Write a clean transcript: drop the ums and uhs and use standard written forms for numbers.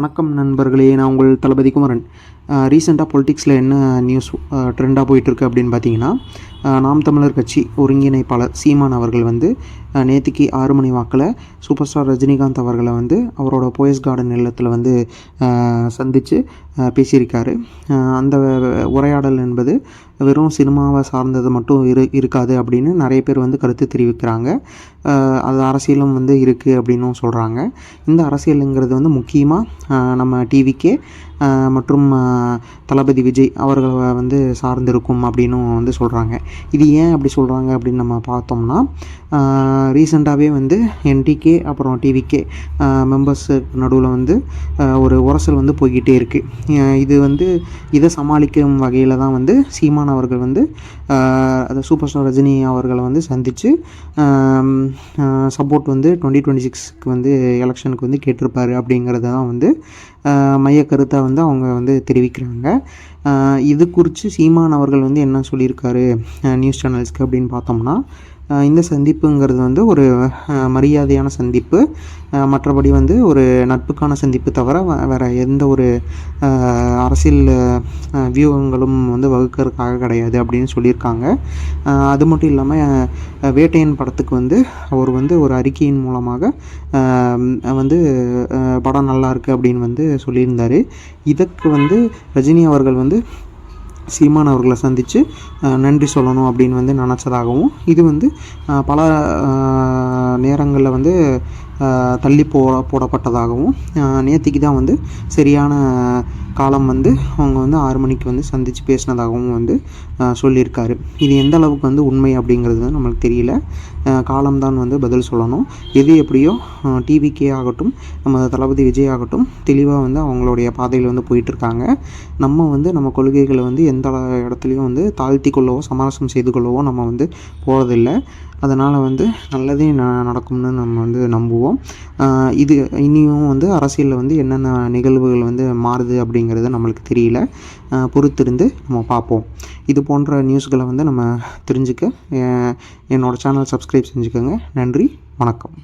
வணக்கம் நண்பர்களே, நான் உங்கள் தளபதி குமரன். ரீசெண்டாக பொலிட்டிக்ஸில் என்ன நியூஸ் ட்ரெண்டாக போயிட்டுருக்கு அப்படின்னு பார்த்தீங்கன்னா, நாம் தமிழர் கட்சி ஒருங்கிணைப்பாளர் சீமான் அவர்கள் வந்து நேற்றுக்கு 6 மணி வாக்கில் சூப்பர் ஸ்டார் ரஜினிகாந்த் அவர்களை வந்து அவரோட போயஸ் கார்டன் இல்லத்தில் வந்து சந்தித்து பேசியிருக்காரு. அந்த உரையாடல் என்பது வெறும் சினிமாவை சார்ந்தது மட்டும் இருக்காது அப்படின்னு நிறைய பேர் வந்து கருத்து தெரிவிக்கிறாங்க. அது அரசியலும் வந்து இருக்குது அப்படின்னும் சொல்கிறாங்க. இந்த அரசியலுங்கிறது வந்து முக்கியமாக நம்ம டிவிக்கே மற்றும் தளபதி விஜய் அவர்களை வந்து சார்ந்திருக்கும் அப்படின்னும் வந்து சொல்கிறாங்க. இது ஏன் அப்படி சொல்கிறாங்க அப்படின்னு நம்ம பார்த்தோம்னா, ரீசெண்டாகவே வந்து என்டிகே அப்புறம் டிவிகே மெம்பர்ஸுக்கு நடுவில் வந்து ஒரு உரசல் வந்து போய்கிட்டே இருக்குது. இது வந்து இதை சமாளிக்கும் வகையில் தான் வந்து சீமான் அவர்கள் வந்து அந்த சூப்பர் ஸ்டார் ரஜினி அவர்களை வந்து சந்தித்து சப்போர்ட் வந்து 2026க்கு வந்து எலெக்ஷனுக்கு வந்து கேட்டிருப்பாரு அப்படிங்கிறத தான் வந்து மைய கருத்தை வந்து அவங்க வந்து தெரிவிக்கிறாங்க. இது குறித்து சீமான் அவர்கள் வந்து என்ன சொல்லியிருக்காரு நியூஸ் சேனல்ஸ்க்கு அப்படின்னு பார்த்தோம்னா, இந்த சந்திப்புங்கிறது வந்து ஒரு மரியாதையான சந்திப்பு, மற்றபடி வந்து ஒரு நட்புக்கான சந்திப்பு தவிர வேறு எந்த ஒரு அரசியல் வியூகங்களும் வந்து வகுக்கிறதுக்காக கிடையாது அப்படின்னு சொல்லியிருக்காங்க. அது மட்டும் இல்லாமல் வேட்டையன் படத்துக்கு வந்து அவர் வந்து ஒரு அறிக்கையின் மூலமாக வந்து படம் நல்லா இருக்குது அப்படின்னு வந்து சொல்லியிருந்தார். இதற்கு வந்து ரஜினி அவர்கள் வந்து சீமான் அவர்களை சந்தித்து நன்றி சொல்லணும் அப்படின்னு வந்து நினச்சதாகவும், இது வந்து பல நேரங்களில் வந்து தள்ளி போடப்பட்டதாகவும், நேற்றுக்கு தான் வந்து சரியான காலம் வந்து அவங்க வந்து 6 மணிக்கு வந்து சந்தித்து பேசினதாகவும் வந்து சொல்லியிருக்காரு. இது எந்த அளவுக்கு வந்து உண்மை அப்படிங்கிறது வந்து நம்மளுக்கு தெரியல. காலம்தான் வந்து பதில் சொல்லணும். எது எப்படியோ டிவிக்கே ஆகட்டும், நம்ம தளபதி விஜய் ஆகட்டும் தெளிவாக வந்து அவங்களுடைய பாதையில் வந்து போயிட்டுருக்காங்க. நம்ம வந்து நம்ம கொள்கைகளை வந்து எந்த இடத்துலையும் வந்து தாழ்த்தி கொள்ளவோ சமரசம் செய்து கொள்ளவோ நம்ம வந்து போகிறதில்ல. அதனால் வந்து நல்லதே நடக்கும்னு நம்ம வந்து நம்புவோம். இது இனியும் வந்து அரசியலில் வந்து என்னென்ன நிகழ்வுகள் வந்து மாறுது அப்படிங்கிறது நம்மளுக்கு தெரியல. பொறுத்திருந்து நம்ம பார்ப்போம். இது போன்ற நியூஸ்களை வந்து நம்ம தெரிஞ்சுக்க என்னோடய சேனல் சப்ஸ்கிரைப் செஞ்சுக்கோங்க. நன்றி, வணக்கம்.